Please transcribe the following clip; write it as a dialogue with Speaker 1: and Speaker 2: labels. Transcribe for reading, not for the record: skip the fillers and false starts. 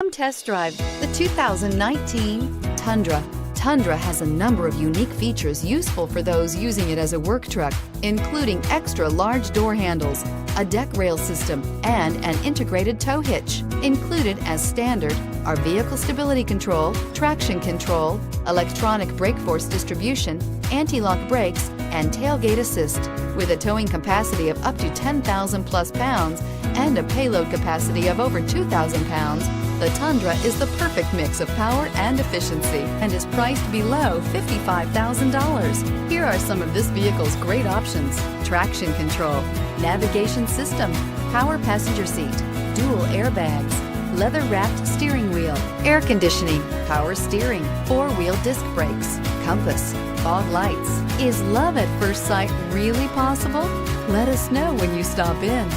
Speaker 1: Come test drive the 2019 Tundra. Tundra has a number of unique features useful for those using it as a work truck, including extra large door handles, a deck rail system, and an integrated tow hitch. Included as standard are vehicle stability control, traction control, electronic brake force distribution, anti-lock brakes, and tailgate assist. With a towing capacity of up to 10,000 plus pounds and a payload capacity of over 2,000 pounds, the Tundra is the perfect mix of power and efficiency and is priced below $55,000. Here are some of this vehicle's great options: traction control, navigation system, power passenger seat, dual airbags, leather-wrapped steering wheel, air conditioning, power steering, four-wheel disc brakes, compass, fog lights. Is love at first sight really possible? Let us know when you stop in.